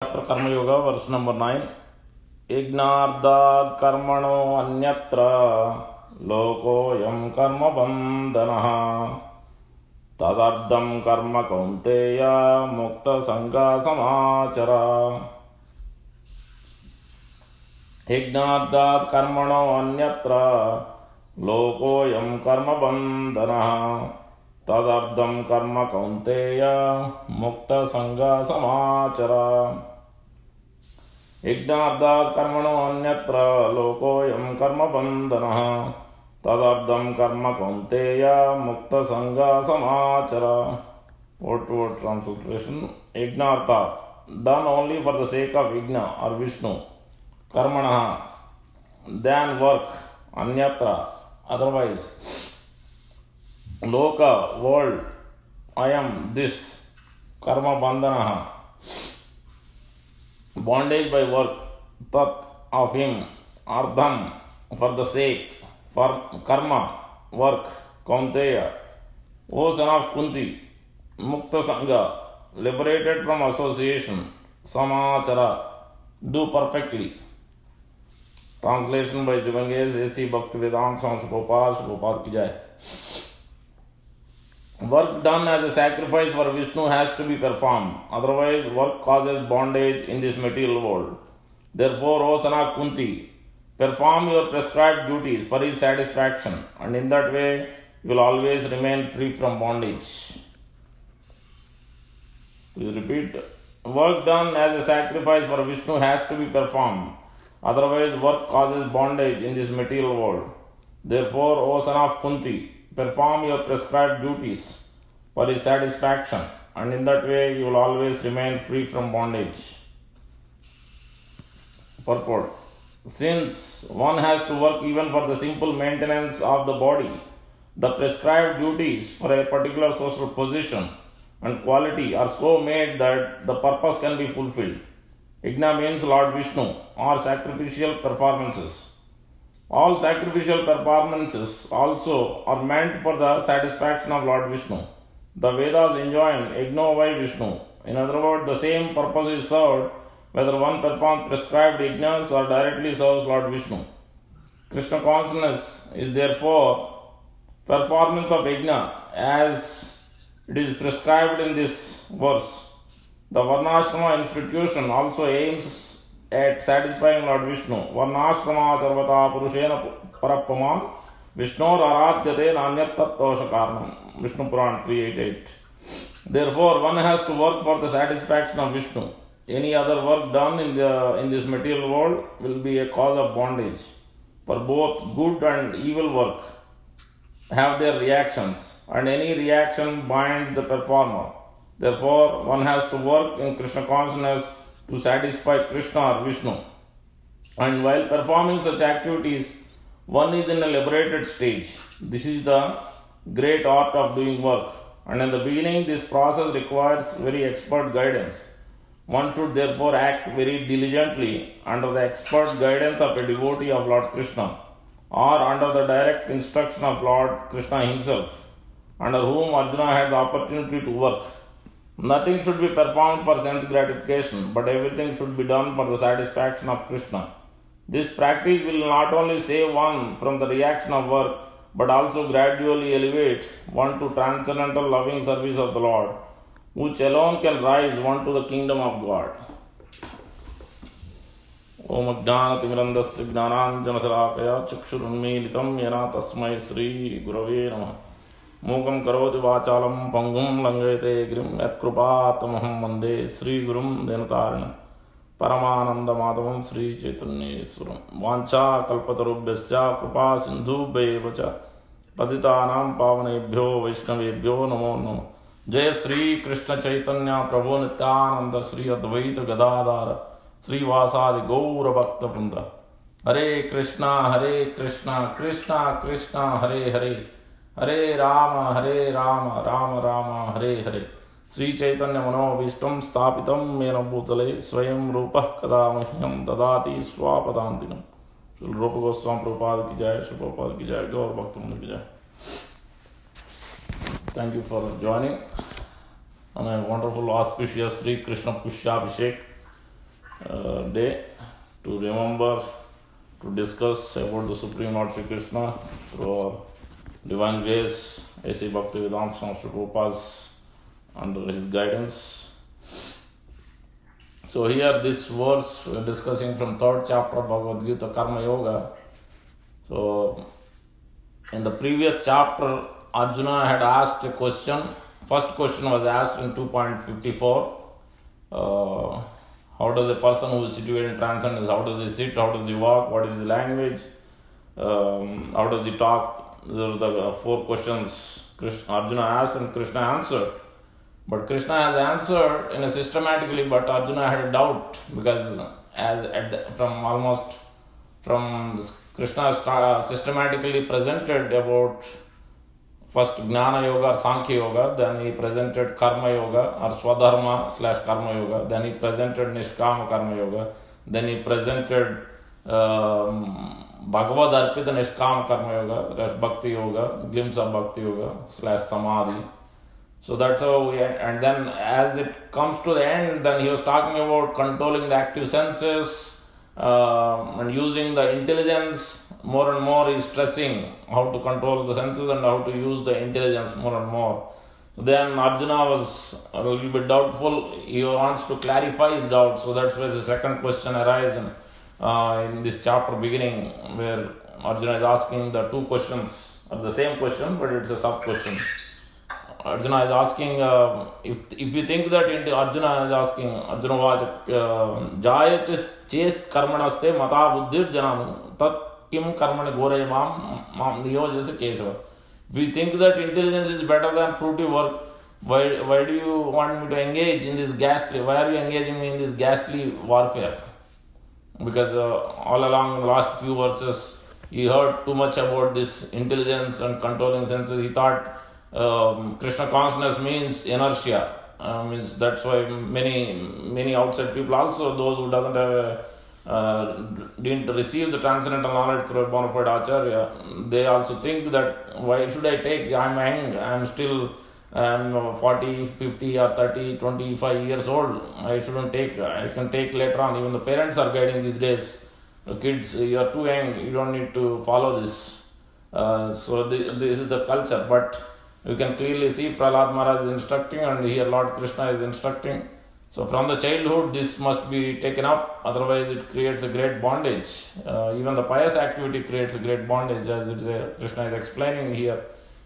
Chapter Karma Yoga, verse number 9. Yajnārdāt karmano anyatra lokoyam karma bandhanah tadardam karma kaunteya mukta sangha samācara. Yajnārdāt karmano anyatra lokoyam karma bandhanah tadardam karma kaunteya mukta sangha samācara. Yajnārdāt karmano anyatra lokoyam karma bandhanah tadardam karma kaunteya mukta sangha samācara. Word to word transliteration. Yajnārtha, done only for the sake of Yajna or Vishnu. Karmana, than work. Anyatra, otherwise. Loka, world. I am this. Karma bandhanaha, bondage by work. Tat, of him. Ardham, for the sake. For karma, work. Kaunteya, O son of Kunti. Mukta sangha, liberated from association. Samācara, do perfectly. Translation by Jivanges A.C. Bhaktivedanta Swami Gopal ki jai. Work done as a sacrifice for Vishnu has to be performed. Otherwise, work causes bondage in this material world. Therefore, O son of Kunti, perform your prescribed duties for his satisfaction, and in that way you will always remain free from bondage. Please repeat. Work done as a sacrifice for Vishnu has to be performed. Otherwise, work causes bondage in this material world. Therefore, O son of Kunti, perform your prescribed duties for his satisfaction, and in that way you will always remain free from bondage. Purport. Since one has to work even for the simple maintenance of the body, the prescribed duties for a particular social position and quality are so made that the purpose can be fulfilled. Yajna means Lord Vishnu or sacrificial performances. All sacrificial performances also are meant for the satisfaction of Lord Vishnu. The Vedas enjoin Yajno vai Vishnu. In other words, the same purpose is served whether one performs prescribed yajnas or directly serves Lord Vishnu. Krishna consciousness is therefore performance of yajna as it is prescribed in this verse. The Varnashrama institution also aims at satisfying Lord Vishnu. Varnashrama charvata purushena parappaman Vishnor aradhyate nanyat tattosha karanam. Vishnu Puran 388. Therefore, one has to work for the satisfaction of Vishnu. Any other work done in this material world will be a cause of bondage. For both good and evil work have their reactions, and any reaction binds the performer. Therefore, one has to work in Krishna consciousness to satisfy Krishna or Vishnu. And while performing such activities, one is in a liberated stage. This is the great art of doing work. And in the beginning, this process requires very expert guidance. One should therefore act very diligently under the expert guidance of a devotee of Lord Krishna, or under the direct instruction of Lord Krishna himself, under whom Arjuna had the opportunity to work. Nothing should be performed for sense gratification, but everything should be done for the satisfaction of Krishna. This practice will not only save one from the reaction of work, but also gradually elevate one to transcendental loving service of the Lord, which alone can rise one to the kingdom of God. Om Ajnānatimirandasya Jnānāñjana-Salakaya Chakshurunmīlitam Yena Tasmai Sri Gurave Namah. Mūkam karoti vācālam pangum langayate grim yatkrupatamaham vande Sri Gurum Denatarina Paramananda Madhavam Sri Chaitanyeswaram. Vancha kalpatarubhyasya kripa sindhubhya vacha patitānam pavanebhyo vaishnavebhyo namo namo. Jai Sri Krishna Chaitanya Prabhu Nityananda Sri Advaita Gadadhara Sri Vasadi Gaura Bhakta Vrinda. Hare Krishna Krishna Krishna Hare Hare Hare Rama Rama Rama Hare Hare. Sri Chaitanya Manobhishtam Sthapitam Mena Bhutale Swayam Rupa Kadamahyam Dadati Swapadantinam. Srila Rupa Goswami Prabhupada ki jai, Srila Prabhupada ki jai, Gaur Bhakta Vrinda ki jai. Thank you for joining on a wonderful auspicious Sri Krishna Pushyabhishek day to remember, to discuss about the Supreme Lord Sri Krishna through our Divine Grace, A.C. Bhaktivedanta Swami Prabhupada under his guidance. So here this verse we are discussing from 3rd chapter of Bhagavad Gita, Karma Yoga. So in the previous chapter, Arjuna had asked a question. First question was asked in 2.54. How does a person who is situated in transcendence, how does he sit, how does he walk, what is his language, how does he talk? Those are the 4 questions Arjuna asked and Krishna answered. But Krishna has answered in a systematically, but Arjuna had a doubt because from Krishna systematically presented about first Jnana Yoga or Sankhya Yoga, then he presented Karma Yoga or Swadharma / Karma Yoga, then he presented Nishkama Karma Yoga, then he presented Bhagavad Arpita Nishkama Karma Yoga / Bhakti Yoga, glimpse of Bhakti Yoga / Samadhi. So that's how and then as it comes to the end, then he was talking about controlling the active senses and using the intelligence. More and more he's stressing how to control the senses and how to use the intelligence more and more. So then Arjuna was a little bit doubtful. He wants to clarify his doubts. So that's where the second question arises in this chapter beginning, where Arjuna is asking the 2 questions of the same question, but it's a sub-question. Arjuna is asking, if you think that Arjuna is asking, Arjuna was Jaya chest karmanaste mata buddhir janam tat kim karmani gore mam niyojase kesava. If you think that intelligence is better than fruity work, why do you want me to engage in this ghastly, why are you engaging me in this ghastly warfare? Because all along the last few verses, he heard too much about this intelligence and controlling senses. He thought Krishna consciousness means inertia. Means that's why many outside people also, those who doesn't have didn't receive the transcendental knowledge through a bona fide acharya, they also think that why should I take, I'm young, I'm 40, 50 or 30, 25 years old, I shouldn't take, I can take later on. Even the parents are guiding these days, kids, you are too young, you don't need to follow this. So this is the culture, but you can clearly see Prahlad Maharaj is instructing and here Lord Krishna is instructing. So from the childhood this must be taken up, otherwise it creates a great bondage. Even the pious activity creates a great bondage, as Krishna is explaining here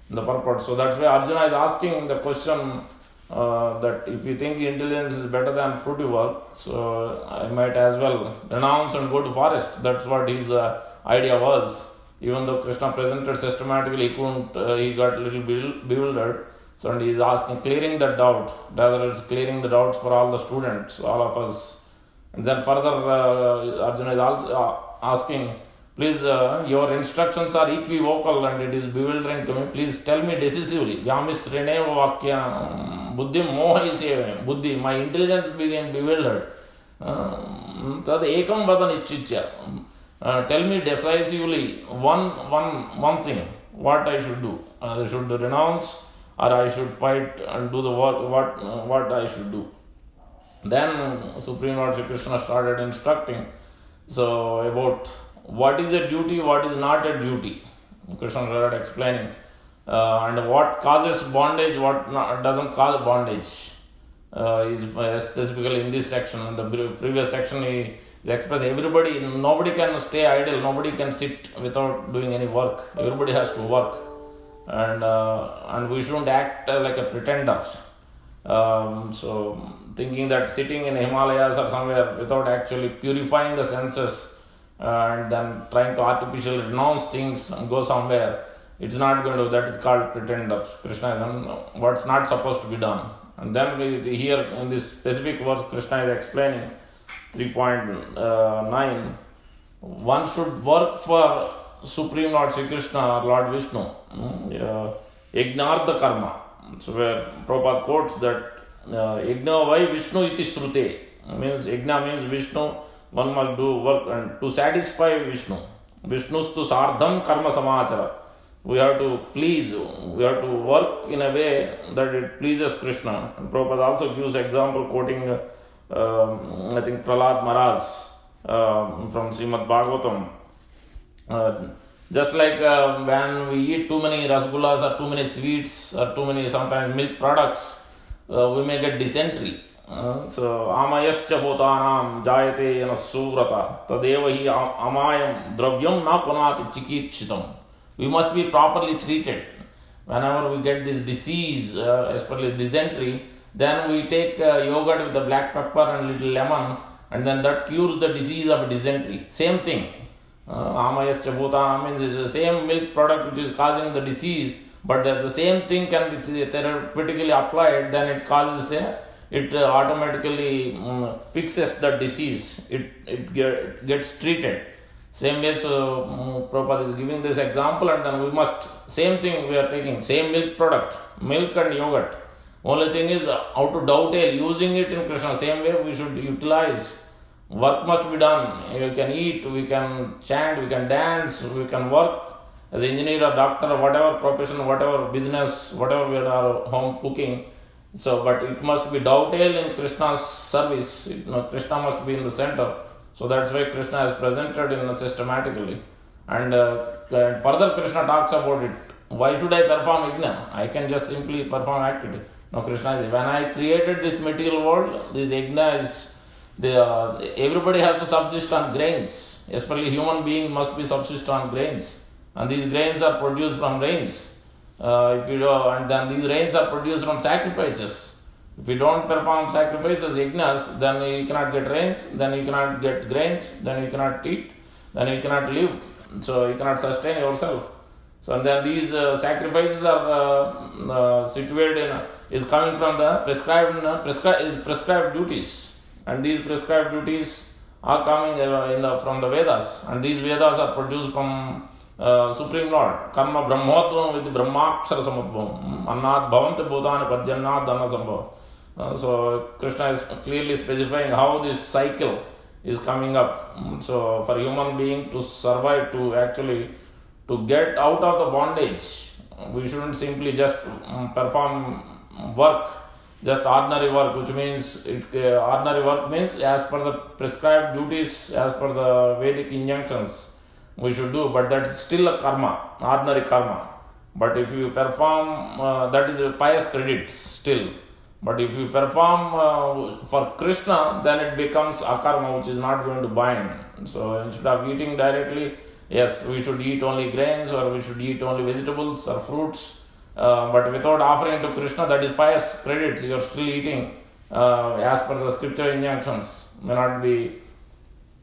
in the purport. So that's why Arjuna is asking the question that if you think intelligence is better than fruity work, so I might as well renounce and go to forest. That's what his idea was. Even though Krishna presented systematically, he got a little bewildered. So and he is asking, clearing the doubt. Rather, it's clearing the doubts for all the students, all of us. And then further, Arjuna is also asking, please, your instructions are equivocal and it is bewildering to me. Please tell me decisively. Vyamisrine vakya buddhi moha buddhi. My intelligence became bewildered. Tad ekam vada nischitya. Tell me decisively one thing, what I should do. I should renounce or I should fight and do the work, what I should do. Then Supreme Lord Sri Krishna started instructing about what is a duty, what is not a duty. Krishna started explaining and what causes bondage, what doesn't cause bondage. Specifically in this section, in the previous section he expressed nobody can stay idle, nobody can sit without doing any work. Everybody has to work. And we shouldn't act like a pretender. So thinking that sitting in Himalayas or somewhere without actually purifying the senses and then trying to artificially renounce things and go somewhere, it's not going to, that is called pretender. Krishna is what's not supposed to be done. And then here in this specific verse, Krishna is explaining 3.9, one should work for Supreme Lord Sri Krishna or Lord Vishnu, Yajnartha karma. So where Prabhupada quotes that Yajna vai Vishnu iti srute, means Yajna means Vishnu, one must do work and to satisfy Vishnu. Vishnustu sardham karma samachara. We have to please, we have to work in a way that it pleases Krishna. And Prabhupada also gives example quoting I think Prahlad Maharaj from Srimad Bhagavatam. Just like when we eat too many rasgullas or too many sweets or too many sometimes milk products, we may get dysentery. So amayascha bhutanam jayate yana surata tadeva hi amayam dravyam na punati chikitshitam. We must be properly treated. Whenever we get this disease, especially dysentery, then we take yogurt with the black pepper and little lemon, and then that cures the disease of dysentery. Same thing. Amayascha bhutanam means it's the same milk product which is causing the disease, but that the same thing can be therapeutically applied, then it causes it automatically fixes the disease. It gets treated. Same way, so Prabhupada is giving this example, and then we must, same thing we are taking, same milk product, milk and yogurt. Only thing is how to dovetail, using it in Krishna. Same way we should utilize. Work must be done. You can eat, we can chant, we can dance, we can work as an engineer or doctor or whatever profession, whatever business, whatever we are home cooking. So, but it must be dovetail in Krishna's service. Krishna must be in the center. So that's why Krishna is presented in systematically. And further Krishna talks about it. Why should I perform yajna? I can just simply perform activity. No, Krishna is, when I created this material world, this yajna is, everybody has to subsist on grains. Especially human being must be subsist on grains. And these grains are produced from rains. And then these rains are produced from sacrifices. If you don't perform sacrifices, yajnas, then you cannot get rains, then you cannot get grains, then you cannot eat, then you cannot live. So you cannot sustain yourself. So and then these sacrifices are situated is coming from the prescribed duties, and these prescribed duties are coming from the Vedas, and these Vedas are produced from Supreme Lord. Karma brahmotvam with brahmakshara samudbhavam annad bhavante bhutani parjannad dana sambhav. So Krishna is clearly specifying how this cycle is coming up. So for human being to survive, to actually to get out of the bondage, we shouldn't simply just perform work, just ordinary work, which means ordinary work means as per the prescribed duties, as per the Vedic injunctions we should do, but that's still a karma, ordinary karma. But if you perform, that is a pious credit still. But if you perform for Krishna, then it becomes akarma, which is not going to bind. So instead of eating directly, yes, we should eat only grains, or we should eat only vegetables or fruits. But without offering to Krishna, that is pious credits. You are still eating as per the scripture injunctions. May not be,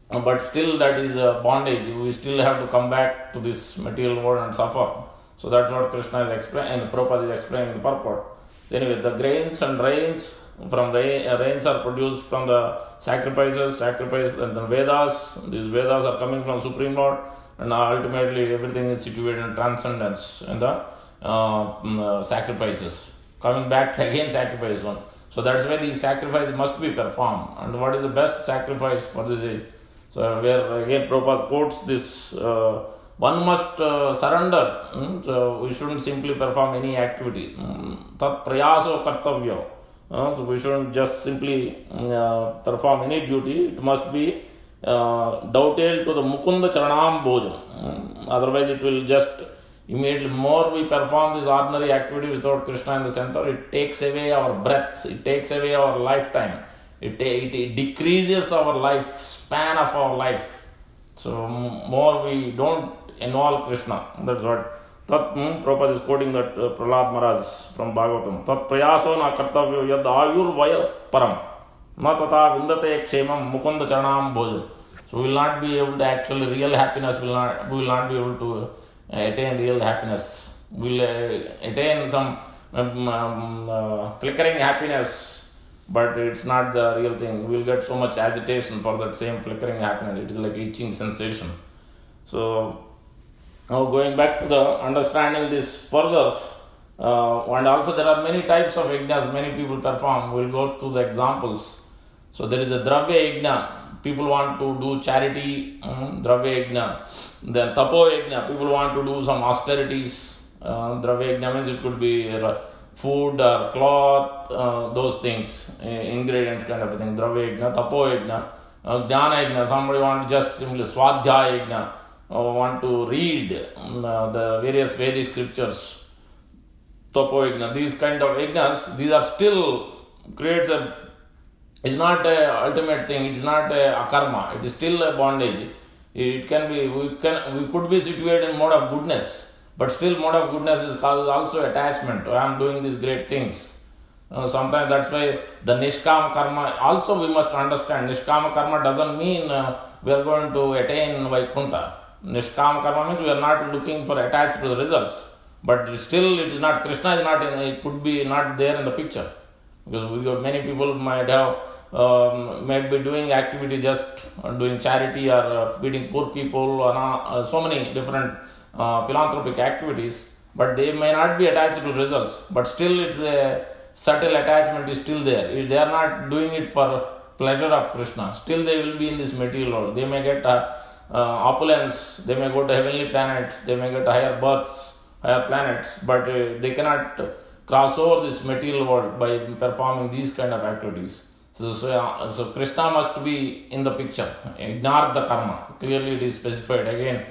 but still that is a bondage. We still have to come back to this material world and suffer. So that's what Krishna is explaining, and Prabhupada is explaining the purport. So anyway, the grains and rains from rains are produced from the sacrifice and the Vedas. These Vedas are coming from Supreme Lord, and ultimately everything is situated in transcendence in the sacrifices. Coming back to again sacrifice one. So that's why these sacrifices must be performed. And what is the best sacrifice for this age? So where again Prabhupada quotes this, one must surrender. So we shouldn't simply perform any activity. Tat prayaso kartavyo. So we shouldn't just simply perform any duty. It must be dovetailed to the Mukunda Charanam Bhojam. Otherwise it will just immediately, more we perform this ordinary activity without Krishna in the center, it takes away our breath, it takes away our lifetime, it decreases our lifespan of our life. So more we don't involve Krishna. That's what Prabhupada is quoting that Prahlad Maharaj from Bhagavatam. Tat prayaso na kartavyo yad ayur vaya param na tata vindate kshemam mukunda charanam bhojam. So we will not be able to actually real happiness, we will not be able to attain real happiness. We will attain some flickering happiness, but it's not the real thing. We will get so much agitation for that same flickering happiness. It is like itching sensation. So now going back to the understanding this further, and also there are many types of yajnas many people perform. We'll go through the examples. So there is a dravya yajna. People want to do charity, dravya yajna. Then tapo yajna. People want to do some austerities. Dravya yajna means it could be food or cloth, those things, ingredients kind of a thing. Dravya yajna, tapo yajna, jnana yajna. Somebody want to just simply swadhyaya yajna, or want to read the various Vedic scriptures. Tapo yajna, these kind of yajnas, these are still creates a. It's not a ultimate thing. It's not a karma. It is still a bondage. It can be. We could be situated in mode of goodness. But still, mode of goodness is also attachment. I am doing these great things. Sometimes that's why the Nishkama karma, also we must understand, Nishkama karma doesn't mean we are going to attain Vaikuntha. Nishkama karma means we are not looking for attached to the results. But still, it is not, Krishna is not, it could be not there in the picture. Because many people might have, might be doing activity, just doing charity or feeding poor people, or so many different philanthropic activities, but they may not be attached to results, but still it's a subtle attachment is still there. If they are not doing it for pleasure of Krishna, still they will be in this material world. They may get opulence, they may go to heavenly planets, they may get higher births, higher planets, but they cannot cross over this material world by performing these kind of activities. So Krishna must be in the picture. Ignore the karma. Clearly it is specified again.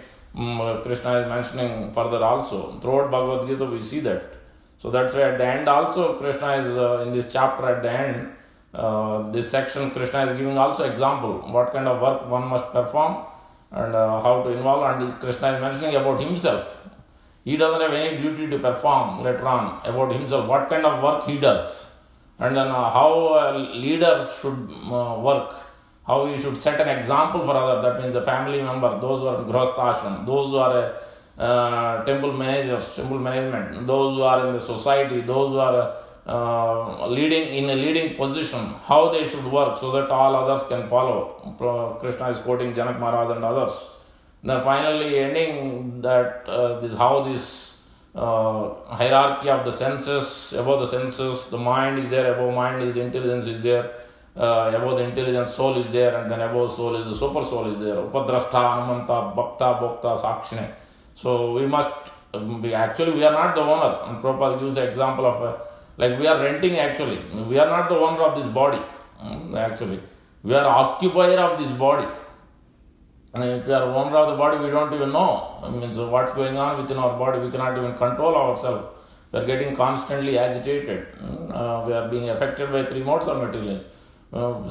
Krishna is mentioning further also. Throughout Bhagavad Gita we see that. So that's why at the end also Krishna is in this chapter at the end, this section Krishna is giving also example what kind of work one must perform and how to involve, and Krishna is mentioning about himself. He doesn't have any duty to perform later on about himself, what kind of work he does, and then how leaders should work. How you should set an example for others, that means the family member, those who are in Grihastha, those who are temple managers, temple management, those who are in the society, those who are leading in a leading position, how they should work so that all others can follow. Krishna is quoting Janak Maharaj and others. Then finally ending that this how this hierarchy of the senses, above the senses, the mind is there, above mind is the intelligence is there. Above the intelligence soul is there, and then above soul is the super soul is there. Upadrastha, Anumanta, Bhakta, Bhokta, Sakshine. So we must, actually we are not the owner. And Prabhupada gives the example of, like we are renting actually. We are not the owner of this body. Actually, we are occupier of this body. And if we are owner of the body, we don't even know. I mean, so what's going on within our body, we cannot even control ourselves. We are getting constantly agitated. We are being affected by three modes of materialism.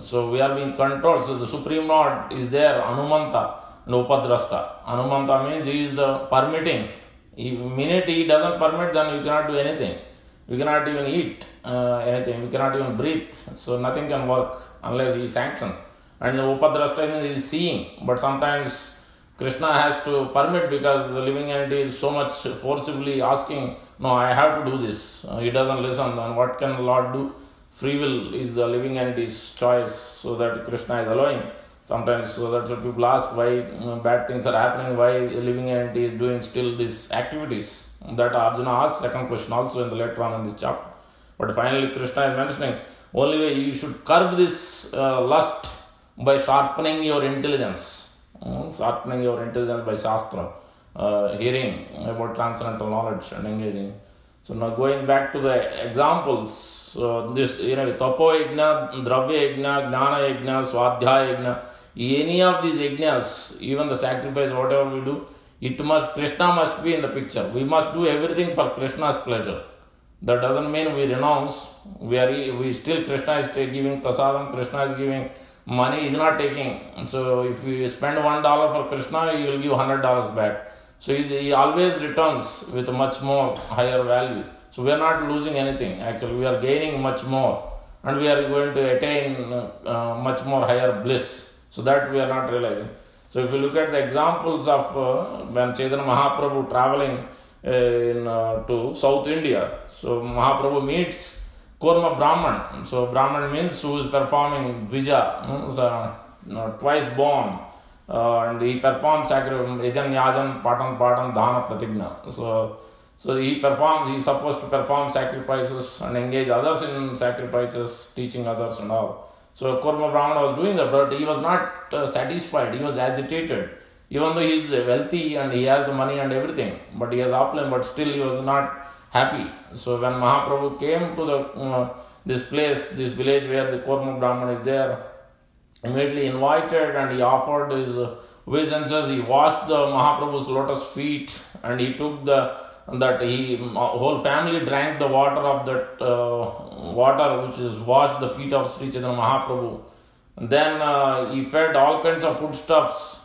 So we are being controlled. So the Supreme Lord is there, Anumanta and Upadrasta. Anumanta means he is the permitting. Minute he doesn't permit, then we cannot do anything. We cannot even eat anything. We cannot even breathe. So nothing can work unless he sanctions. And the Upadrasta means he is seeing. But sometimes Krishna has to permit because the living entity is so much forcibly asking, no, I have to do this. He doesn't listen. Then what can the Lord do? Free will is the living entity's choice, so that Krishna is allowing. Sometimes, so that's what people ask, why bad things are happening, why the living entity is doing still these activities. That Arjuna asked second question also in the later on in this chapter. But finally Krishna is mentioning, only way you should curb this lust by sharpening your intelligence. Sharpening your intelligence by Shastra, hearing about transcendental knowledge and engaging. So now going back to the examples, so this, tapo yajna, dravya yajna, jnana yajna, swadhyaya yajna, any of these yajnas, even the sacrifice, whatever we do, Krishna must be in the picture. We must do everything for Krishna's pleasure. That doesn't mean we renounce. We still, Krishna is giving prasadam, Krishna is giving money, is not taking. So if we spend $1 for Krishna, he will give $100 back. So he always returns with a much more higher value. So we are not losing anything. Actually, we are gaining much more, and we are going to attain much more higher bliss. So that we are not realizing. So if you look at the examples of when Chaitanya Mahaprabhu traveling to South India, so Mahaprabhu meets Kurma Brahman. So Brahman means who is performing Dvija, twice born. And he performs sacrifice, Yajna, Patan, Dhana, Pratigna. So he performs, he is supposed to perform sacrifices and engage others in sacrifices, teaching others and all. So Kurma Brahmana was doing that, but he was not satisfied, he was agitated. Even though he is wealthy and he has the money and everything, but he has opulence, but still he was not happy. So when Mahaprabhu came to this place, this village where the Kurma Brahman is there, immediately invited and he offered his obeisances. He washed the Mahaprabhu's lotus feet and he took whole family drank the water of that water which is washed the feet of Sri Chaitanya Mahaprabhu. And then he fed all kinds of foodstuffs,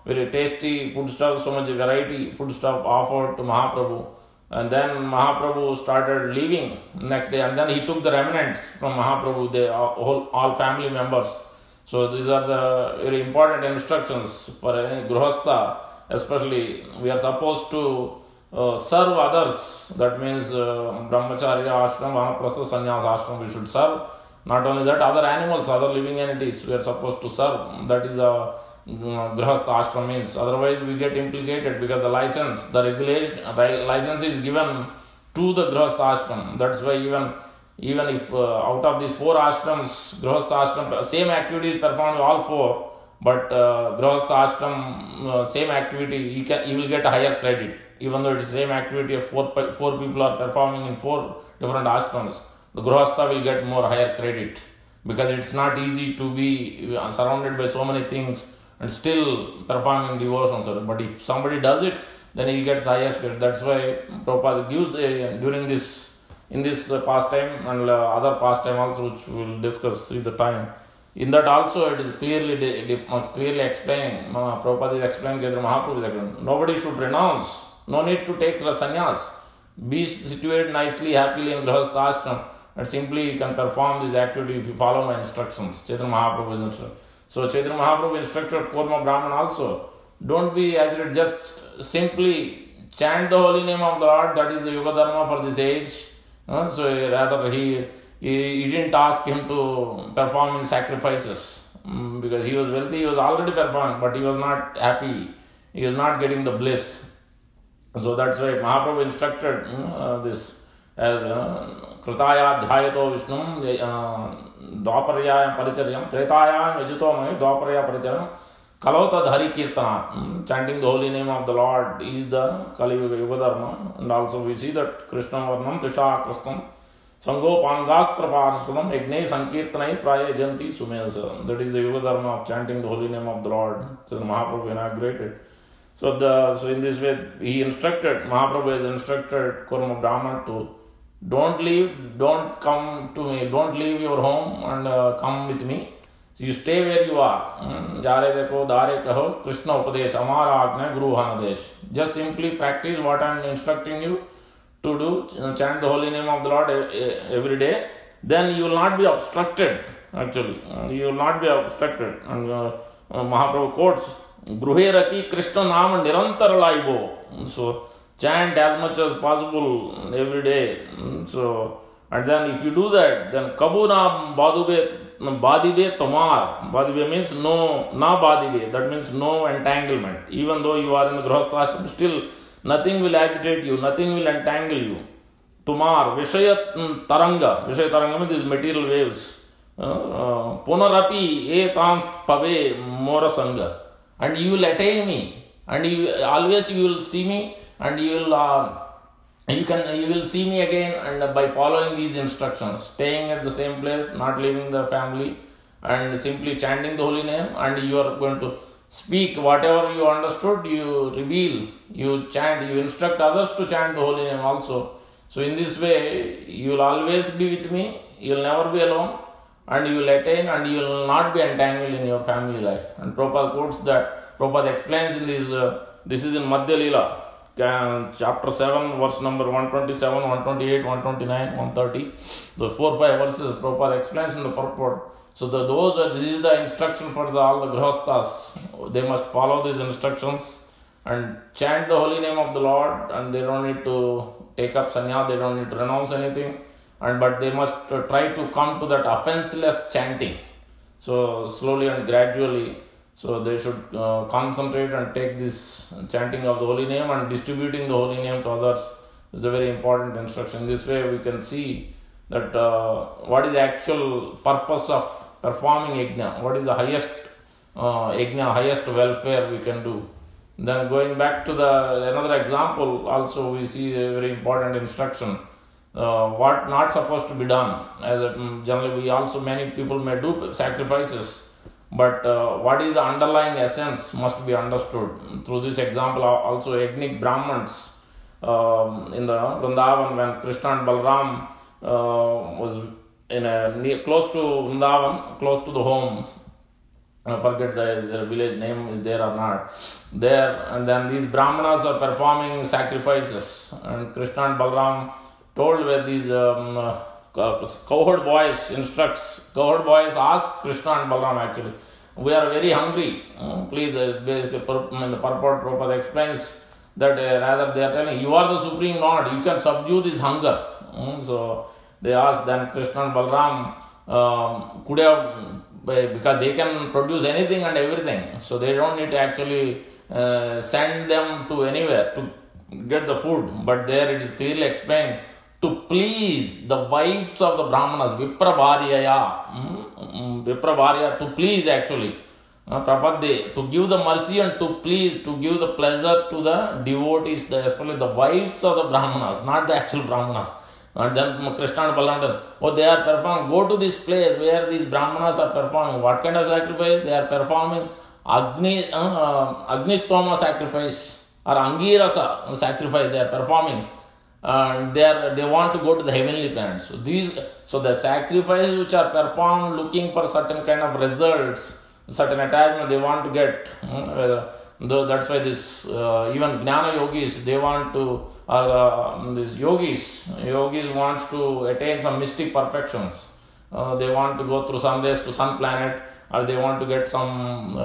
very tasty foodstuffs, so much variety foodstuff offered to Mahaprabhu. And then Mahaprabhu started leaving next day, and then he took the remnants from Mahaprabhu, all family members. So these are the very important instructions for any Grihastha. Especially we are supposed to serve others. That means Brahmacharya ashram, Vanaprastha, Sannyas ashram we should serve. Not only that, other animals, other living entities we are supposed to serve. That is a Grihastha ashram means. Otherwise we get implicated because the license is given to the Grihastha ashram. That's why even if out of these 4 ashrams, Grihastha ashram, same activity is performed all 4, but Grihastha ashram, same activity, he will get a higher credit. Even though it is the same activity of 4 people are performing in 4 different ashrams, the Grihastha will get more higher credit because it's not easy to be surrounded by so many things and still performing devotions. But if somebody does it, then he gets the highest credit. That's why Prabhupada gives in this pastime and other pastime also, which we will discuss through the time. In that also it is clearly explaining, Prabhupada is explaining, Chaitanya Mahaprabhu is explaining, nobody should renounce, no need to take the sannyas. Be situated nicely, happily in Grihastha ashram, and simply you can perform this activity if you follow my instructions. Chaitanya Mahaprabhu is instructed. So Chaitanya Mahaprabhu instructed Kurma Brahman also, don't be agitated, just simply chant the holy name of the Lord. That is the Yuga Dharma for this age. So rather he didn't ask him to perform in sacrifices because he was wealthy, he was already performing, but he was not happy, he was not getting the bliss. So that's why Mahaprabhu instructed this as Kritaya Dhyayato Vishnum Dwaparayam Paricharyam Tretayam Yajuto Mani Dwaparaya Paricharyam Kalota Dhari Kirtana. Chanting the holy name of the Lord is the Kali Yuga Dharma. And also we see that Krishna Varnam Tusha Krastam Sango Pangastra Parashadam Yajna Sankirtanai Praya Janti Sumesa. That is the Yuga Dharma of chanting the holy name of the Lord. So Mahaprabhu inaugurated. So in this way Mahaprabhu has instructed Kurma Brahman to don't come to me, don't leave your home and come with me. So you stay where you are. Jare dekho, dare kaho, Krishna upadesh, amara agna, guru hanadesh. Just simply practice what I am instructing you to do, chant the holy name of the Lord every day. Then you will not be obstructed, actually. You will not be obstructed. And Mahaprabhu quotes, Gruhe raki Krishna naam nirantar laibo. So chant as much as possible every day. So, and then if you do that, then kabuna badibe tomar. Badibe means no, na badibe. That means no entanglement. Even though you are in the Grihastha ashram, still nothing will agitate you, nothing will entangle you. Tomar, Vishaya Taranga. Vishaya Taranga means these material waves. Punarapi etams pave morasanga. And you will attain me. And you will see me. And you will see me again, and by following these instructions, staying at the same place, not leaving the family, and simply chanting the holy name, and you are going to speak whatever you understood, you reveal, you chant, you instruct others to chant the holy name also. So in this way, you will always be with me, you will never be alone, and you will attain, and you will not be entangled in your family life. And Prabhupada quotes that, Prabhupada explains in this is in Madhya Leela, chapter 7, verse number 127, 128, 129, 130. Those 4-5 verses Prabhupada explains in the purport. So this is the instruction for all the Grihasthas. They must follow these instructions and chant the holy name of the Lord, and they don't need to take up sanya, they don't need to renounce anything, but they must try to come to that offenseless chanting. So slowly and gradually, so they should concentrate and take this chanting of the holy name and distributing the holy name to others. Is a very important instruction. This way we can see that what is the actual purpose of performing yajna, what is the highest yajna, highest welfare we can do. Then going back to the another example, also we see a very important instruction. What not supposed to be done. Generally, we also many people may do sacrifices, but what is the underlying essence must be understood. Through this example, also ethnic Brahmins in the Vrindavan, when Krishna and Balram was close to Vrindavan, close to the homes. I forget their village name is there or not. There, and then these Brahmanas are performing sacrifices, and Krishna and Balram told where these cowherd boys ask Krishna and Balram, actually, we are very hungry. Please, the purport Prabhupada explains that rather they are telling, you are the Supreme Lord, you can subdue this hunger. So they asked, then Krishna and Balram could have, because they can produce anything and everything, so they don't need to actually send them to anywhere to get the food. But there it is clearly explained, to please the wives of the Brahmanas, Viprabharya, to please actually, Prapadde, to give the mercy and to please, to give the pleasure to the devotees, especially the wives of the Brahmanas, not the actual Brahmanas. And then Krishna and Balram, they are performing, go to this place where these Brahmanas are performing. What kind of sacrifice? They are performing Agnistoma sacrifice or Angirasa sacrifice they are performing. And they want to go to the heavenly planets. So the sacrifices which are performed looking for certain kind of results, certain attachment they want to get. That's why this even Jnana yogis, they want to, these yogis wants to attain some mystic perfections. They want to go through sun rays to sun planet, or they want to get some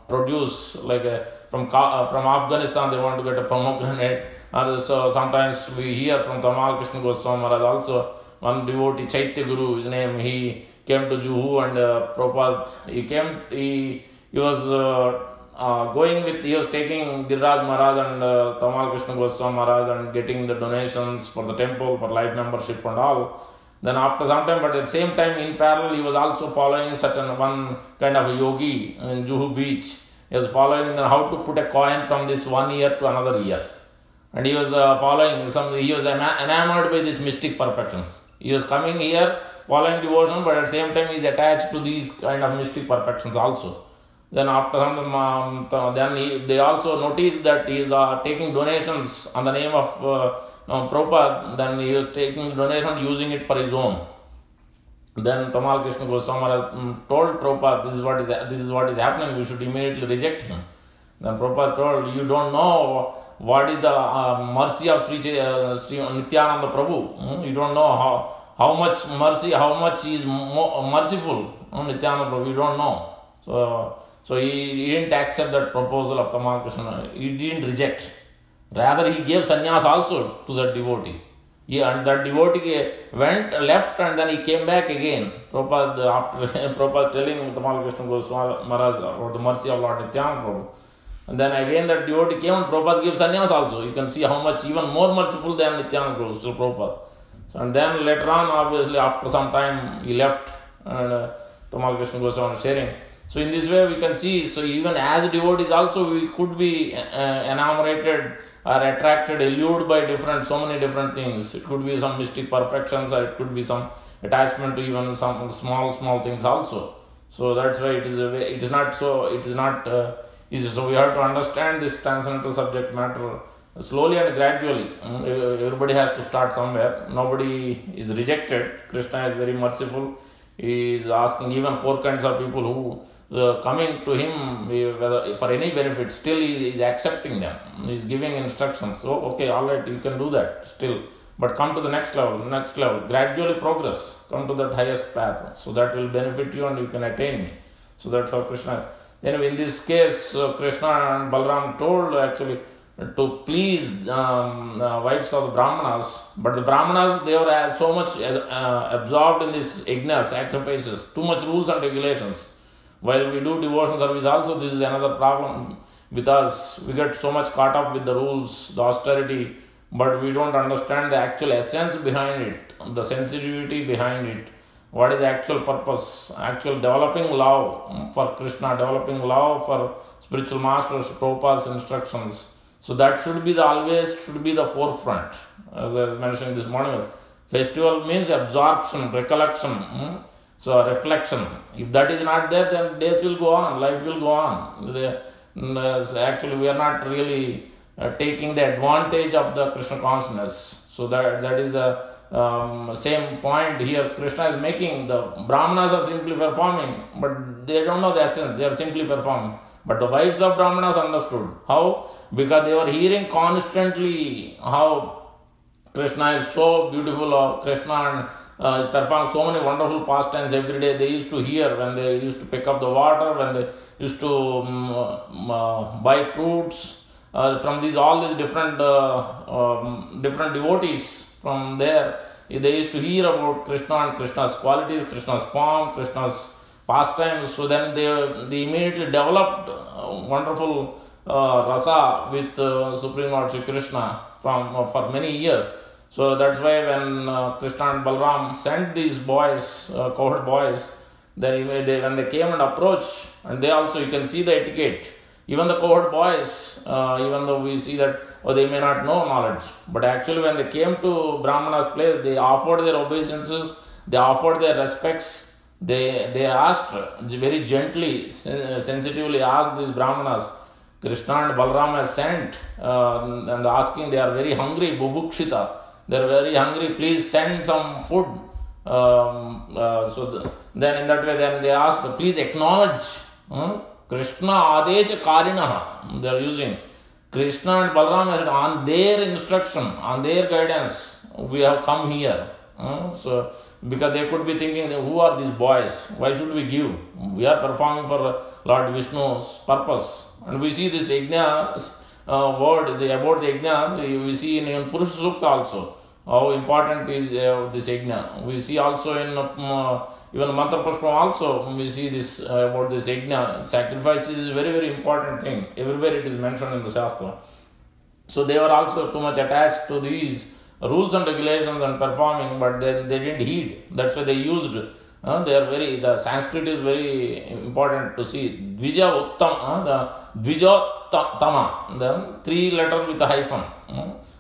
produce, like from Afghanistan they want to get a pomegranate. So sometimes we hear from Tamal Krishna Goswami Maharaj also, one devotee, Chaitya Guru, his name, he came to Juhu and Prabhupada, he was he was taking Giriraj Maharaj and Tamal Krishna Goswami Maharaj and getting the donations for the temple, for life membership and all. Then after some time, but at the same time, in parallel, he was also following one kind of a yogi in Juhu beach. He was following how to put a coin from this 1 year to another year. And he was he was enamored by these mystic perfections. He was coming here following devotion, but at the same time he is attached to these kind of mystic perfections also. Then after they also noticed that he is taking donations on the name of Prabhupada. Then he was taking donation using it for his own. Then Tamal Krishna Goswami told Prabhupada, this is what is happening, we should immediately reject him. Then Prabhupada told, you don't know what is the mercy of Sri Nityananda Prabhu. You don't know how much mercy, how much he is merciful. Nityananda Prabhu, you don't know. So he didn't accept that proposal of Tamal Krishna. He didn't reject. Rather, he gave sannyas also to that devotee. And that devotee left, and then he came back again. Prabhupada telling Tamal Krishna Goswami Maharaj about the mercy of Lord Nityananda Prabhu. And then again that devotee came and Prabhupada gave sannyas also. You can see how much even more merciful than Nityananda Prabhu, still Prabhupada. So, and then later on, obviously, after some time, he left, and Tamal Krishna Goswami was sharing. So in this way we can see, so even as devotees also we could be enamored or attracted, allured by so many different things. It could be some mystic perfections, or it could be some attachment to even some small things also. So that's why it is not easy. So we have to understand this transcendental subject matter slowly and gradually. Everybody has to start somewhere. Nobody is rejected. Krishna is very merciful. He is asking even 4 kinds of people who coming to him whether for any benefit, still he is accepting them. He is giving instructions. So okay, all right, you can do that still, but come to the next level, gradually progress, come to that highest path. So that will benefit you and you can attain me. So that's how Krishna. Anyway, in this case, Krishna and Balram told actually to please wives of the Brahmanas, but the Brahmanas, they were so much absorbed in this Yajna, sacrifices, too much rules and regulations. While we do devotion service also, this is another problem with us. We get so much caught up with the rules, the austerity, but we don't understand the actual essence behind it, the sensitivity behind it. what is the actual purpose, actual developing love for Krishna, developing love for spiritual masters, Prabhupada's instructions. So that should be always should be the forefront. As I was mentioning this morning, festival means absorption, recollection, so reflection. If that is not there, then days will go on, life will go on. Actually, we are not really taking the advantage of the Krishna consciousness. So that is the same point here Krishna is making. The brahmanas are simply performing, but they don't know the essence. They are simply performing. But the wives of brahmanas understood. How? Because they were hearing constantly how Krishna is so beautiful, or Krishna and performs so many wonderful pastimes every day. They used to hear when they used to pick up the water, when they used to buy fruits from all these different devotees from there. They used to hear about Krishna and Krishna's qualities, Krishna's form, Krishna's pastimes. So then they immediately developed wonderful rasa with Supreme Lord Shri Krishna for many years. So that's why when Krishna and Balaram sent these boys, cowherd boys, then when they came and approached, and they also, you can see the etiquette. Even the cowherd boys, even though we see that they may not know knowledge, but actually when they came to Brahmana's place, they offered their obeisances, they offered their respects. They asked very gently, sensitively asked these Brahmanas, Krishna and Balaram has sent, and asking, they are very hungry, bubukshita. They are very hungry, please send some food. Then in that way, then they asked, please acknowledge Krishna Adesha Karinaha. They are using Krishna and Balaram has, on their instruction, on their guidance, we have come here. So because they could be thinking, who are these boys? Why should we give? We are performing for Lord Vishnu's purpose. And we see this Yajna word about the Yajna, we see in Purusha Sukta also how important is this Yajna. We see also in even Mantra Pushpam also we see this about this Yajna. Sacrifice is a very, very important thing. Everywhere it is mentioned in the Shastra. So they were also too much attached to these rules and regulations and performing, but they didn't heed. That's why they used. The Sanskrit is very important to see. Dvija Uttam, the Dvijottama, the 3 letters with a hyphen.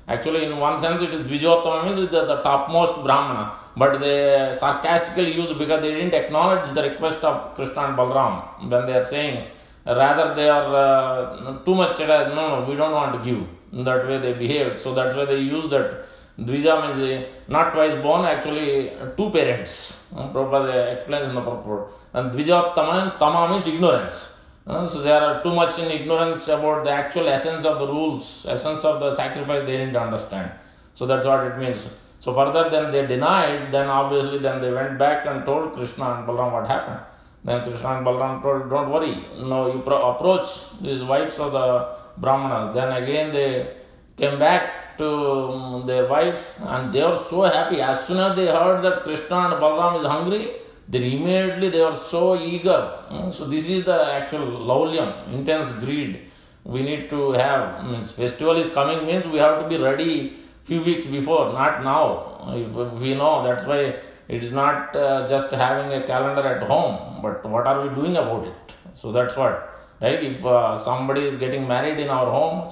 Actually, in one sense, it is Dvijottama means the topmost Brahmana, but they sarcastically used because they didn't acknowledge the request of Krishna and Balaram when they are saying. Rather, they are too much. No, we don't want to give. In that way, they behaved. So that's why they use that. Dvija means not twice born, actually 2 parents. Prabhupada explains in the purport. And Dvijottama means Tama means ignorance. So they are too much in ignorance about the actual essence of the rules, essence of the sacrifice they didn't understand. So that's what it means. So further then they denied, then obviously then they went back and told Krishna and Balaram what happened. Then Krishna and Balaram told, don't worry, no, you approach the wives of the Brahmana. Then again they came back to their wives and they were so happy. As soon as they heard that Krishna and Balaram is hungry, they were so eager. So this is the actual laulyam, intense greed we need to have. Means festival is coming means we have to be ready few weeks before, not now. If we know, that's why it is not just having a calendar at home, but what are we doing about it? So that's what. Right? If somebody is getting married in our home,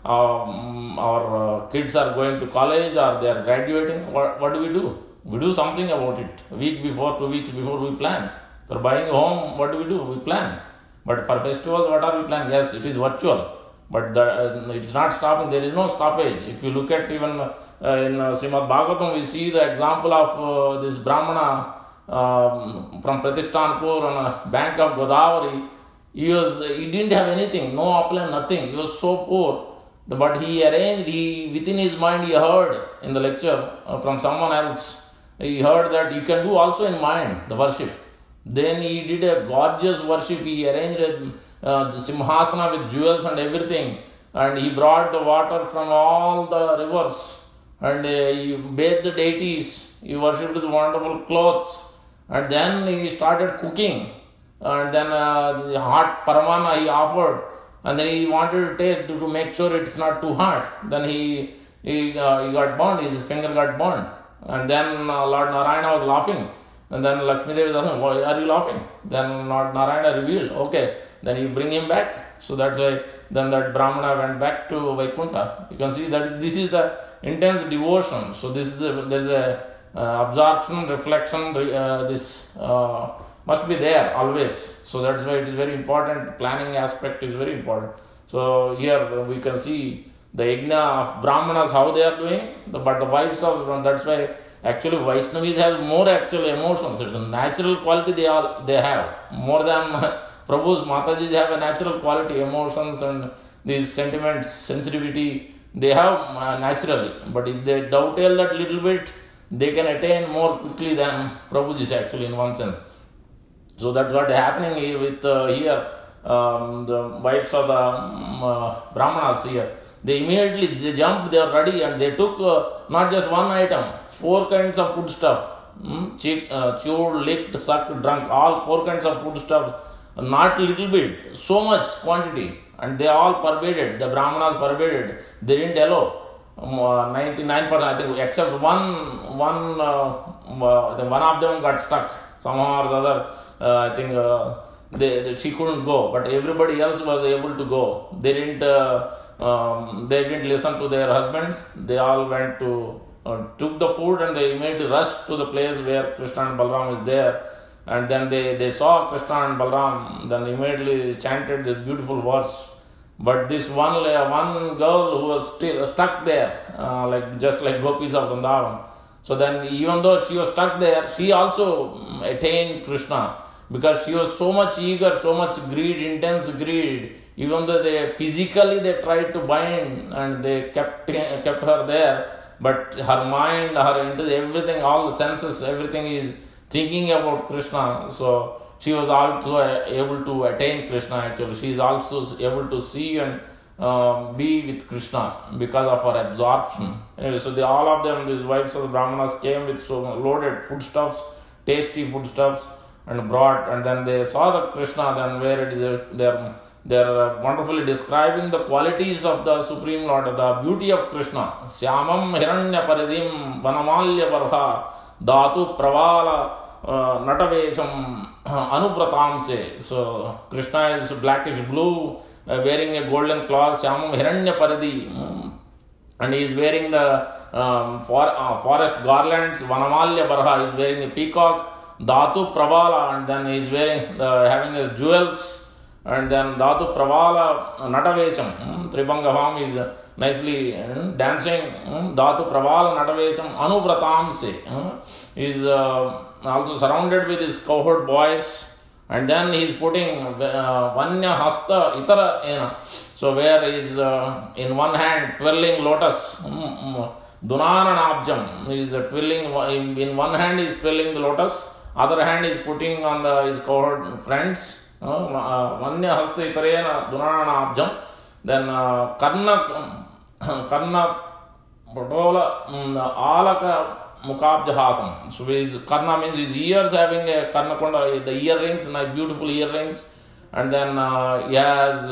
our kids are going to college or they are graduating, what do we do? We do something about it. A week before, 2 weeks before we plan. For buying a home, what do? We plan. But for festivals, what are we planning? Yes, it is virtual. But it's not stopping. There is no stoppage. If you look at even in Srimad Bhagavatam, we see the example of this Brahmana from Pratishtanpur on a bank of Godavari. He didn't have anything, no upland, nothing. He was so poor. But he arranged, within his mind he heard in the lecture from someone else, he heard that you can do also in mind the worship. Then he did a gorgeous worship. He arranged a simhasana with jewels and everything. And he brought the water from all the rivers. And he bathed the deities. He worshipped with wonderful clothes. And then he started cooking. And then the hot paramana he offered. And then he wanted to taste to make sure it's not too hot. Then he got burned. His finger got burned. And then Lord Narayana was laughing. And then Lakshmi Devi is asking, why are you laughing? Then Lord Narayana revealed, okay, then you bring him back. So that's why then that Brahmana went back to Vaikuntha. You can see that this is the intense devotion. So this is there's a absorption, reflection, this must be there always. So that's why it is very important. Planning aspect is very important. So here we can see the Yajna of Brahmanas, how they are doing, but the wives of, that's why actually Vaishnavis have more actual emotions. It's a natural quality they have. More than Prabhu's Matajis have a natural quality, emotions and these sentiments, sensitivity, they have naturally. But if they dovetail that little bit, they can attain more quickly than Prabhuji actually in one sense. So that's what happening here with the wives of the Brahmanas here. They immediately jumped, they are ready, and they took not just one item, 4 kinds of food stuff. Chewed, licked, sucked, drunk, all 4 kinds of food stuff, not little bit, so much quantity. And they all pervaded, the Brahmanas pervaded. They didn't allow. 99% I think, except one of them got stuck somehow or the other. I think she couldn't go, but everybody else was able to go. They didn't listen to their husbands. They all went to took the food, and they immediately rushed to the place where Krishna and Balaram is there. And then they saw Krishna and Balaram, then immediately chanted this beautiful verse. But this one girl who was still stuck there, just like gopis of Vrindavan. So then, even though she was stuck there, she also attained Krishna, because she was so much eager, so much greed, intense greed. Even though they physically tried to bind and they kept her there, but her mind, her everything, all the senses, everything is thinking about Krishna. So she was also able to attain Krishna actually. She is also able to see and be with Krishna because of her absorption. Anyway, so all of them, these wives of the Brahmanas, came with so loaded foodstuffs, tasty foodstuffs, and brought, and then they saw the Krishna, then where it is they're wonderfully describing the qualities of the Supreme Lord, the beauty of Krishna. Syamam hiranya paridim vanamalya varha dhatu pravala natavesam anupratamse. So Krishna is blackish blue, wearing a golden cloth, Syamam hiranya paridi, and he is wearing the forest garlands. Vanamalya varha is wearing a peacock. Dhatu pravala, and then he is wearing having the jewels. And then Dhatu Pravala Natavesam, Tribhangaham is nicely dancing. Dhatu Pravala Natavesam Anubratamse is also surrounded with his cohort boys. And then he is putting Vanya Hasta Itara. So where he is in one hand twirling lotus. Dunananabjam is twirling, in one hand he is twirling the lotus, other hand is putting on his cohort friends. Vanya hasta itarena dunana abjam. Then karna patola alaka mukabjahasam. So his karna means his ears, having a karna konda, the earrings, nice beautiful earrings. And then he has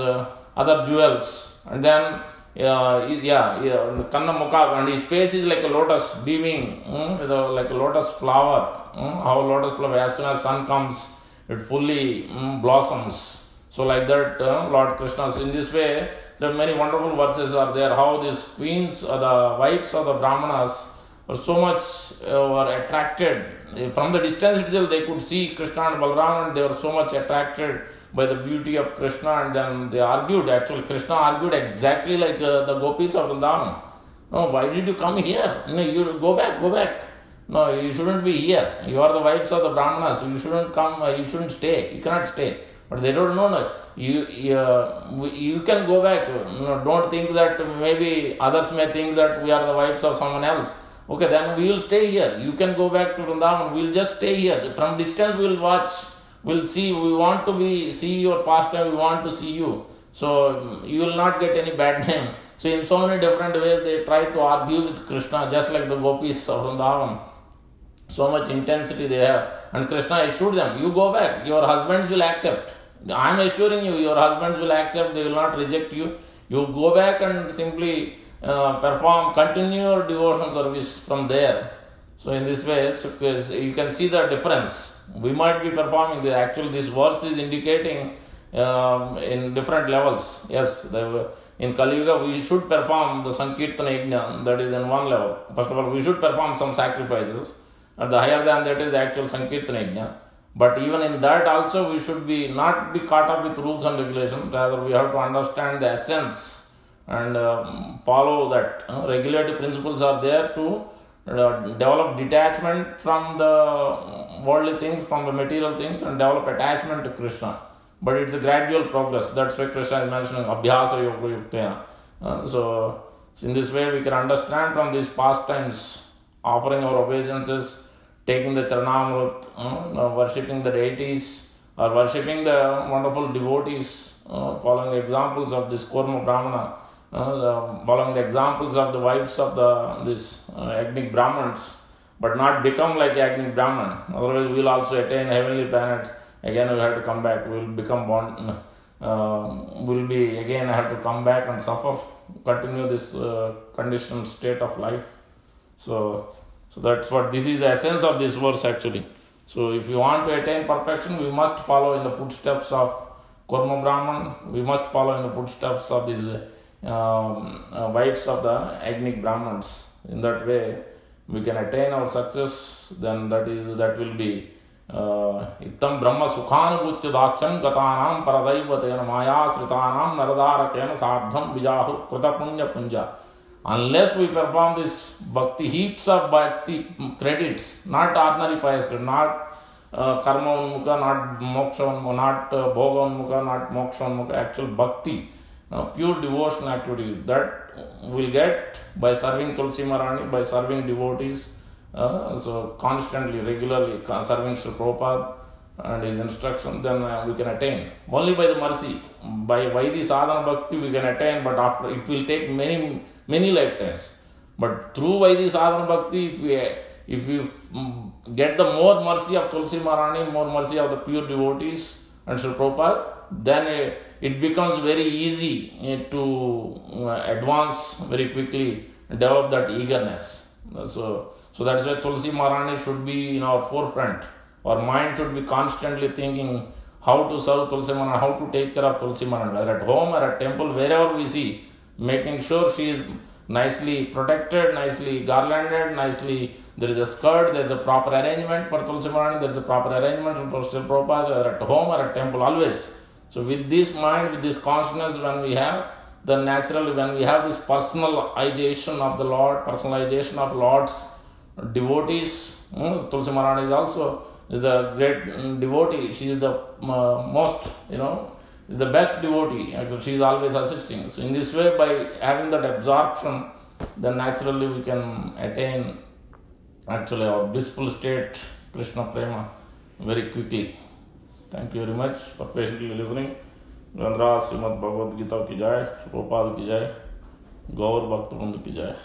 other jewels. And then karna mukab, and his face is like a lotus beaming, like a lotus flower. How lotus flower, as soon as sun comes, it fully blossoms. So like that, Lord Krishna, in this way, so many wonderful verses are there, how these queens or the wives of the Brahmanas were so much were attracted. From the distance itself, they could see Krishna and Balaram, and they were so much attracted by the beauty of Krishna. And then they argued, actually Krishna argued exactly like the gopis of Vrindavan. No, why did you come here? No, you go back. No, you shouldn't be here. You are the wives of the Brahmanas. You shouldn't come, you shouldn't stay. You cannot stay. But they don't know. No, you can go back. No, don't think that maybe others may think that we are the wives of someone else. Okay, then we will stay here. You can go back to Vrindavan. We will just stay here. From distance we will watch. We will see. We want to see your pastime. We want to see you. So you will not get any bad name. So in so many different ways they try to argue with Krishna, just like the gopis of Vrindavan. So much intensity they have. And Krishna assured them, you go back, your husbands will accept. I am assuring you, your husbands will accept, they will not reject you. You go back and simply continue your devotion service from there. So in this way, you can see the difference. We might be performing this verse is indicating in different levels. Yes, in Kali Yuga we should perform the Sankirtana Yajna, that is in one level. First of all, we should perform some sacrifices. And the higher than that is actual Sankirtana Yajna. But even in that also we should not be caught up with rules and regulations. Rather, we have to understand the essence and follow that. Regulative principles are there to develop detachment from the worldly things, from the material things, and develop attachment to Krishna. But it's a gradual progress. That's why Krishna is mentioning Abhyasa Yoga Yuktena. So in this way we can understand from these pastimes, offering our obeisances, taking the Charanamrut, worshipping the deities, or worshipping the wonderful devotees, following the examples of this Kurma Brahmana, following the examples of the wives of these Yajnic Brahmins, but not become like Yajnic Brahman. Otherwise, we will also attain heavenly planets. Again, we have to come back. We will become born. Again have to come back and suffer, continue this conditioned state of life. So that's what this is the essence of this verse actually. So if you want to attain perfection, we must follow in the footsteps of Kurma Brahman. We must follow in the footsteps of these wives of the Yajnic Brahmans. In that way, we can attain our success. Then that will be Ittam Brahma Sukhanubuchya Dasyam Gatanam Paradaivatena Maya Sritanam Naradarakena Sadham Vijahu Krita Punya Punja. Unless we perform this bhakti, heaps of bhakti credits, not ordinary pious credit, not karma unmukha, not moksha unmukha, not bhoga unmukha, not moksha unmukha, actual bhakti, pure devotion activities that we'll get by serving Tulsi Maharani, by serving devotees, so constantly, regularly serving Sri Prabhupada and his instruction, then we can attain. Only by the mercy, by Vaidhi sadhana bhakti we can attain, but after it will take many lifetimes. But through Vaidhi sadhana bhakti, if we get the more mercy of Tulsi Maharani, more mercy of the pure devotees and Sri Prabhupada, then it becomes very easy to advance very quickly, develop that eagerness. So that's why Tulsi Maharani should be in our forefront. Our mind should be constantly thinking how to serve Tulsi Maharani, how to take care of Tulsi Maharani, whether at home or at temple, wherever we see, making sure she is nicely protected, nicely garlanded, there is a skirt, there is a proper arrangement for Tulsi Maharani, there is a proper arrangement for Sri Prabhupada, whether at home or at temple, always. So with this mind, with this consciousness when we have, then naturally when we have this personalization of the Lord, personalization of Lord's devotees, Tulsi Maharani is also the great devotee. She is the most, the best devotee. Actually, she is always assisting. So in this way, by having that absorption, then naturally we can attain actually our blissful state, Krishna Prema, very quickly. Thank you very much for patiently listening. Gandhra Srimad Bhagavad Gita ki jai, Prabhupada ki jai, Gaur Bhakta Vrinda ki jai.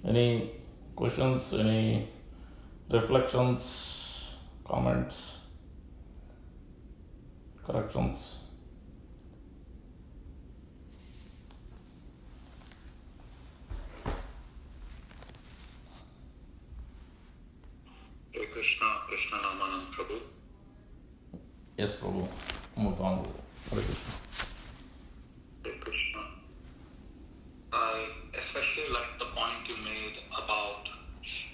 Any questions, any reflections, comments, corrections? Hare Krishna, Krishna Namanam Prabhu. Yes, Prabhu. Move on. Hare Krishna. Hare Krishna. I especially like the point you made about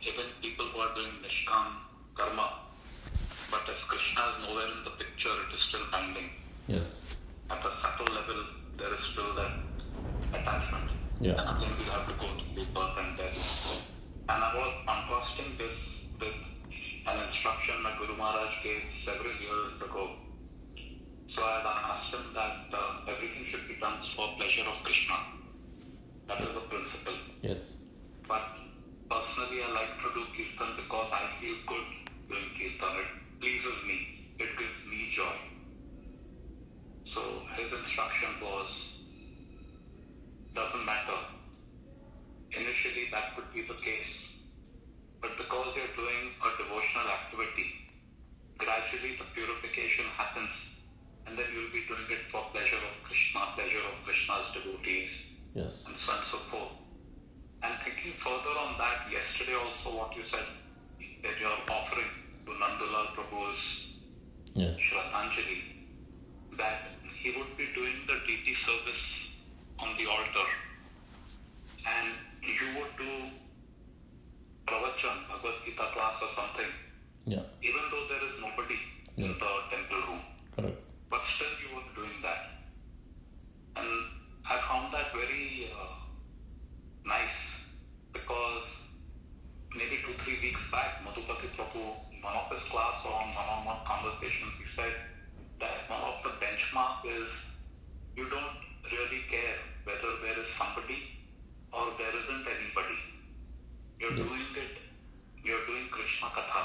even people who are doing Nishkam karma, but if Krishna is nowhere in the picture, it is still binding. Yes. At a subtle level, there is still that attachment. Yeah. And again, we have to go to birth and death. And I was contrasting this with an instruction my Guru Maharaj gave several years ago. So I had asked him that everything should be done for pleasure of Krishna. That is the principle. Yes. But personally, I like to do Kirtan because I feel good doing Kirtan. It pleases me. It gives me joy. So his instruction was, doesn't matter. Initially, that could be the case. But because you're doing a devotional activity, gradually the purification happens, and then you'll be doing it for pleasure of Krishna, pleasure of Krishna's devotees, Yes. and so on and so forth. And thinking further further on that, yesterday also what you said, that you are offering to Nandulal Prabhu's Yes. Shraddhanjali, that he would be doing the deity service on the altar and you would do pravachan, Bhagavad Gita class or something, Yeah. even though there is nobody in Yes. the temple room. Correct. But still you were doing that. And I found that very nice, because maybe 2-3 weeks back, Madhupati Prabhu, in one of his class or on one-on-one conversations, he said that one of the benchmark is you don't really care whether there is somebody or there isn't anybody. You're Yes. doing it, you're doing Krishna Katha.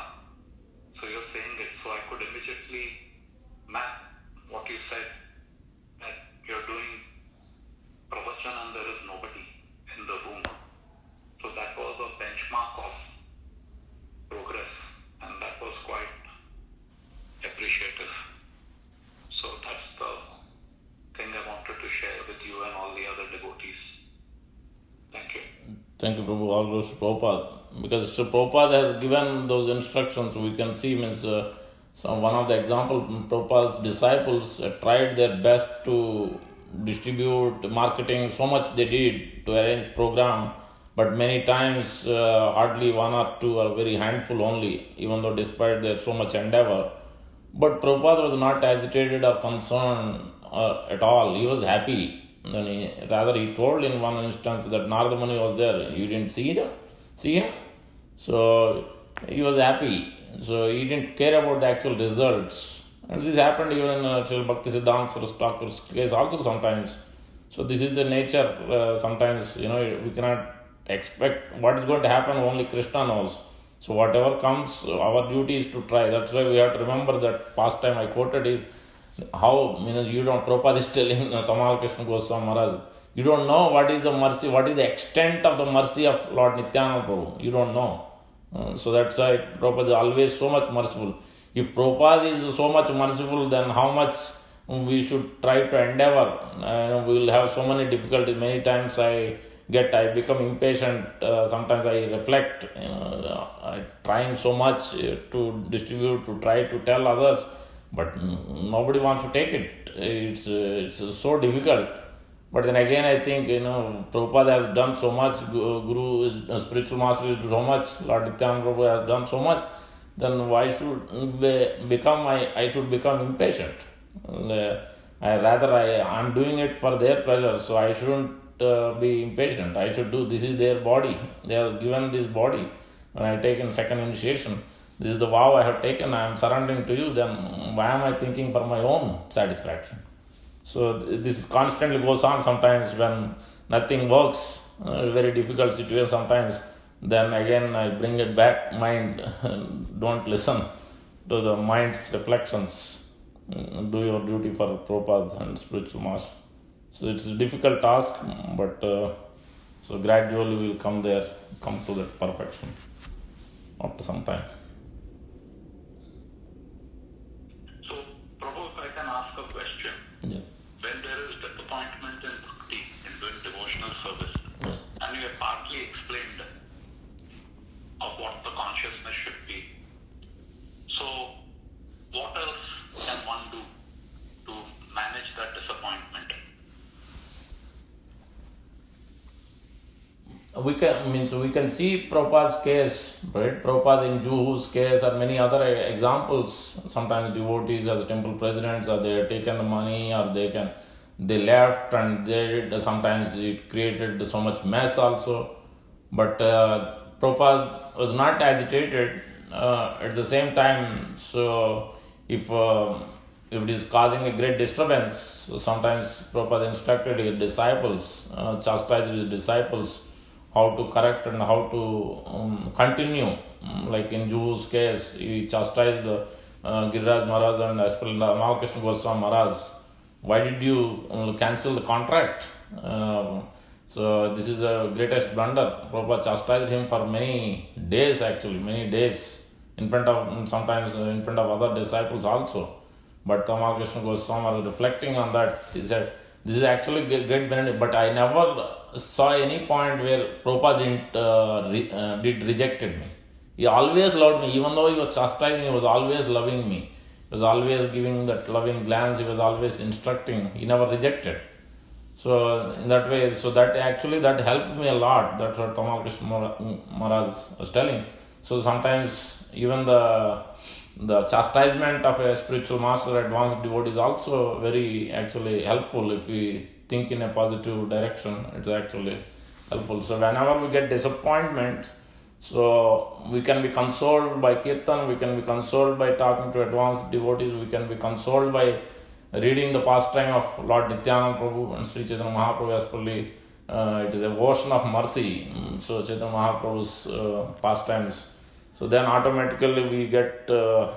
So you're saying it. So I could immediately map what you said, that you're doing pravachan and there is nobody in the room. So that was a benchmark of progress, and that was quite appreciative. So that's the thing I wanted to share with you and all the other devotees. Thank you. Thank you, Prabhu. All goes to Prabhupada. Because Sri Prabhupada has given those instructions, we can see, one of the example, Prabhupada's disciples tried their best to distribute marketing, so much they did to arrange program, but many times hardly one or two or very handful only, even though despite their so much endeavor. But Prabhupada was not agitated or concerned at all. He was happy. Then he told in one instance that Narada Muni was there. You didn't see him? So he was happy. So he didn't care about the actual results. And this happened even in Srila Bhakti Siddhanta Saraswati Thakur's case also sometimes. So this is the nature. Sometimes, we cannot expect what is going to happen, only Krishna knows. So whatever comes, our duty is to try. That's why we have to remember that pastime I quoted is how, Prabhupada is telling Tamal Krishna Goswami Maharaj, you don't know what is the mercy, what is the extent of the mercy of Lord Nityananda Prabhu. You don't know. So that's why Prabhupada is always so much merciful. If Prabhupada is so much merciful, then how much we should try to endeavor. We will have so many difficulties. Many times I become impatient. Sometimes I reflect, trying so much to distribute, to try to tell others, but nobody wants to take it. It's so difficult. But then again, I think, Prabhupada has done so much, Guru is spiritual master is so much, Lord Nityananda Prabhu has done so much, then why should I should become impatient? I'm doing it for their pleasure, so I shouldn't be impatient. I should do, this is their body. They have given this body. When I take in second initiation, this is the vow I have taken, I am surrendering to you, then why am I thinking for my own satisfaction? So this constantly goes on sometimes when nothing works, very difficult situation sometimes, then again I bring it back, mind, don't listen to the mind's reflections, do your duty for Prabhupada and spiritual master. So it's a difficult task, but so gradually we'll come to that perfection after some time. So, Prabhu, if I can ask a question. Yes. When there is disappointment in bhakti, in doing devotional service, Yes. and you have partly explained of what the consciousness should be. So, what else can one do to manage that disappointment? We can see Prabhupada's case, right? Prabhupada in Juhu's case, or many other examples. Sometimes devotees as temple presidents, or they have taken the money, or they left, and sometimes it created so much mess also. But Prabhupada was not agitated at the same time. So if it is causing a great disturbance, so sometimes Prabhupada instructed his disciples, chastised his disciples, how to correct and how to continue. Like in Juhu's case, he chastised Giriraj Maharaj and Ramakrishna Goswami Maharaj. Why did you cancel the contract? So this is the greatest blunder. Prabhupada chastised him for many days, sometimes in front of other disciples also. But Ramakrishna Goswami was reflecting on that. He said, This is actually great benefit, but I never saw any point where Prabhupada did rejected me. He always loved me, even though he was chastising, he was always loving me. He was always giving that loving glance, he was always instructing, he never rejected. So in that way, so that actually that helped me a lot. That's what Tamal Krishna Maharaj was telling. So sometimes even the chastisement of a spiritual master, advanced devotee is also very actually helpful if we think in a positive direction. It's actually helpful. So whenever we get disappointment, so we can be consoled by kirtan, we can be consoled by talking to advanced devotees, we can be consoled by reading the pastime of Lord Nityananda Prabhu and Sri Chaitanya Mahaprabhu. Especially, it is a ocean of mercy. So Chaitanya Mahaprabhu's pastimes. So then automatically we get the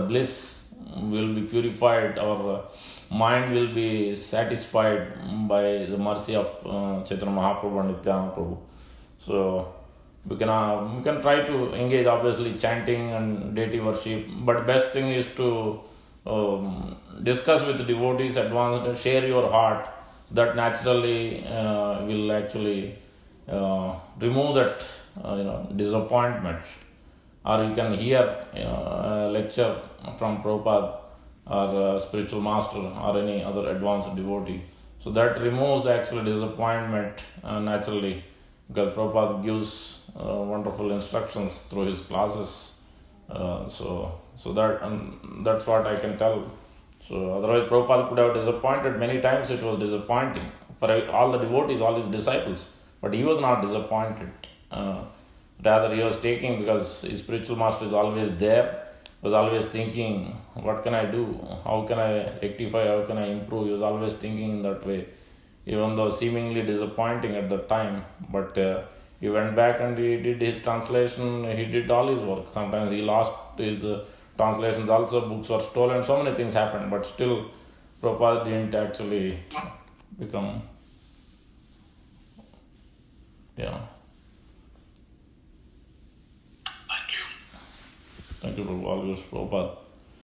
bliss. Will be purified. Our mind will be satisfied by the mercy of Chaitanya Mahaprabhu and Nityananda Prabhu. So we can try to engage obviously chanting and deity worship, but best thing is to discuss with the devotees, advance, share your heart, so that naturally will actually remove that disappointment. Or you can hear a lecture from Prabhupada or spiritual master or any other advanced devotee. So that removes actually disappointment naturally, because Prabhupada gives wonderful instructions through his classes. So that's what I can tell. So otherwise Prabhupada could have disappointed many times. It was disappointing for all the devotees, all his disciples, but he was not disappointed. Rather he was taking, because his spiritual master is always there, was always thinking, what can I do, how can I rectify, how can I improve. He was always thinking in that way, even though seemingly disappointing at the time. But he went back and he did his translation, he did all his work. Sometimes he lost his translations also, books were stolen, so many things happened, but still Prabhupada didn't actually become, Thank you, Prabhupada.